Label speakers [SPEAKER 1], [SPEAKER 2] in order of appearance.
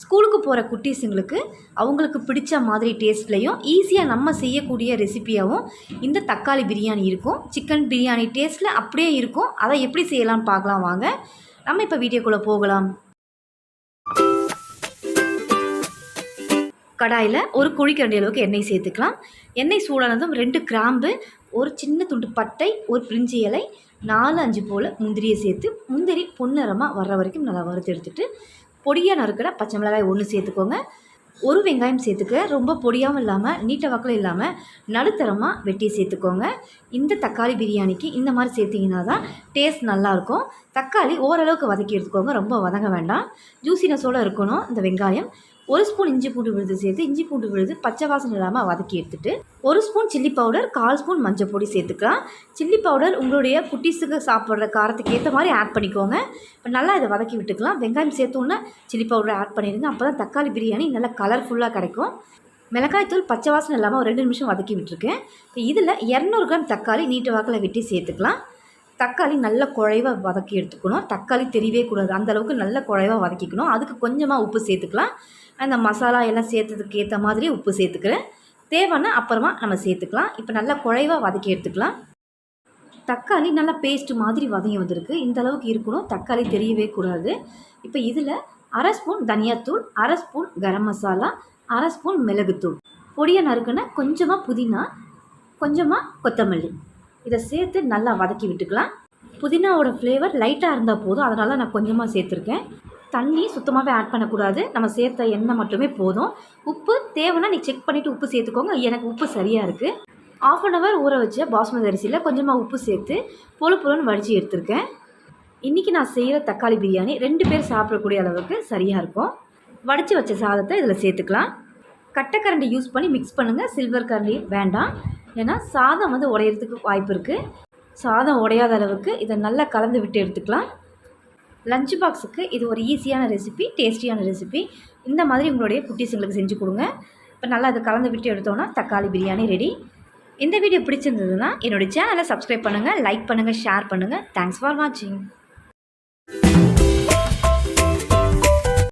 [SPEAKER 1] ஸ்கூலுக்கு போகிற குட்டீஸுங்களுக்கு அவங்களுக்கு பிடிச்ச மாதிரி டேஸ்ட்லேயும் ஈஸியாக நம்ம செய்யக்கூடிய ரெசிப்பியாகவும் இந்த தக்காளி பிரியாணி இருக்கும். சிக்கன் பிரியாணி டேஸ்ட்டில் அப்படியே இருக்கும். அதை எப்படி செய்யலாம்னு பார்க்கலாம் வாங்க. நம்ம இப்போ வீடியோக்குள்ளே போகலாம். கடாயில் ஒரு குழிக்கரண்டி அளவுக்கு எண்ணெய் சேர்த்துக்கலாம். எண்ணெய் சூடானதும் 2 கிராம்பு, ஒரு சின்ன துண்டு பட்டை, ஒரு பிரிஞ்சி இலை, 4-5 போல் முந்திரியை சேர்த்து முந்திரி பொன்னிறமாக வர்ற வரைக்கும் நல்லா வறுத்து எடுத்துகிட்டு பொடியாக நறுக்கிற பச்சை மிளகாய் 1 சேர்த்துக்கோங்க. ஒரு வெங்காயம் சேர்த்துக்க. ரொம்ப பொடியாகவும் இல்லாமல் நீட்ட வாக்கில் இல்லாமல் நடுத்தரமாக வெட்டி சேர்த்துக்கோங்க. இந்த தக்காளி பிரியாணிக்கு இந்த மாதிரி சேர்த்திங்கன்னா தான் டேஸ்ட் நல்லாயிருக்கும். தக்காளி ஓரளவுக்கு வதக்கி எடுத்துக்கோங்க, ரொம்ப வதங்க வேண்டாம். ஜூசினஸோடு இருக்கணும் இந்த வெங்காயம். 1 ஸ்பூன் இஞ்சி பூண்டு விழுது சேர்த்து இஞ்சி பூண்டு விழுது பச்சை வாசனை இல்லாமல் வதக்கி எடுத்துகிட்டு 1 ஸ்பூன் சில்லி பவுடர், 1/4 ஸ்பூன் மஞ்சள் பொடி சேர்த்துக்கலாம். சில்லி பவுடர் உங்களுடைய குட்டீஸுக்கு சாப்பிட்ற காரத்துக்கு ஏற்ற மாதிரி ஆட் பண்ணிக்கோங்க. இப்போ நல்லா இதை வதக்கி விட்டுக்கலாம். வெங்காயம் சேர்த்தோன்னே சில்லி பவுடர் ஆட் பண்ணிடுங்க. அப்போ தான் தக்காளி பிரியாணி நல்லா கலர்ஃபுல்லாக கிடைக்கும். மிளகாய்த்தூள் பச்சை வாசனை இல்லாமல் ஒரு 2 நிமிஷம் வதக்கி விட்டுருக்கேன். இப்போ இதில் 200 கிராம் தக்காளி நீட்டு வாக்கில் வெட்டி சேர்த்துக்கலாம். தக்காளி நல்ல குழைவாக வதக்கி எடுத்துக்கணும். தக்காளி தெரியவே கூடாது, அந்தளவுக்கு நல்ல குழைவாக வதக்கிக்கணும். அதுக்கு கொஞ்சமாக உப்பு சேர்த்துக்கலாம். அந்த மசாலா எல்லாம் சேர்த்ததுக்கு ஏற்ற மாதிரி உப்பு சேர்த்துக்கிறேன். தேவைன்னா அப்புறமா நம்ம சேர்த்துக்கலாம். இப்போ நல்லா குழைவாக வதக்கி எடுத்துக்கலாம். தக்காளி நல்லா பேஸ்ட்டு மாதிரி வதங்கி வந்திருக்கு. இந்த அளவுக்கு இருக்கணும், தக்காளி தெரியவே கூடாது. இப்போ இதில் 1/2 ஸ்பூன் தனியாத்தூள், 1/2 ஸ்பூன் கரம் மசாலா, 1/2 ஸ்பூன் மிளகுத்தூள், பொடியை நறுக்குன கொஞ்சமாக புதினா, கொஞ்சமாக கொத்தமல்லி, இதை சேர்த்து நல்லா வதக்கி விட்டுக்கலாம். புதினாவோட ஃப்ளேவர் லைட்டாக இருந்தால் போதும், அதனால் நான் கொஞ்சமாக சேர்த்துருக்கேன். தண்ணி சுத்தமாகவே ஆட் பண்ணக்கூடாது, நம்ம சேர்த்த எண்ணெய் மட்டுமே போதும். உப்பு தேவைன்னா நீ செக் பண்ணிவிட்டு உப்பு சேர்த்துக்கோங்க. எனக்கு உப்பு சரியாக இருக்குது. 1/2 hour ஊற வச்ச பாஸ்மதி அரிசியில் கொஞ்சமாக உப்பு சேர்த்து பொழுன்னு வடித்து எடுத்துருக்கேன். இன்றைக்கி நான் செய்கிற தக்காளி பிரியாணி 2 பேர் சாப்பிடக்கூடிய அளவுக்கு சரியாக இருக்கும். வடித்து வச்ச சாதத்தை இதில் சேர்த்துக்கலாம். கட்டைக்கரண்டி யூஸ் பண்ணி மிக்ஸ் பண்ணுங்கள், சில்வர் கரண்டி வேண்டாம். ஏன்னா சாதம் உடையிறதுக்கு வாய்ப்பு இருக்குது. சாதம் உடையாத அளவுக்கு இதை நல்லா கலந்து விட்டு எடுத்துக்கலாம். லஞ்ச் பாக்ஸுக்கு இது ஒரு ஈஸியான ரெசிபி, டேஸ்டியான ரெசிபி. இந்த மாதிரி உங்களுடைய குட்டீஸுங்களுக்கு செஞ்சு கொடுங்க. இப்போ நல்லா அதை கலந்து விட்டு எடுத்தோன்னா தக்காளி பிரியாணி ரெடி. இந்த வீடியோ பிடிச்சிருந்ததுன்னா என்னோடய சேனலை சப்ஸ்கிரைப் பண்ணுங்கள், லைக் பண்ணுங்கள், ஷேர் பண்ணுங்கள். தேங்க்ஸ் ஃபார் வாட்சிங்.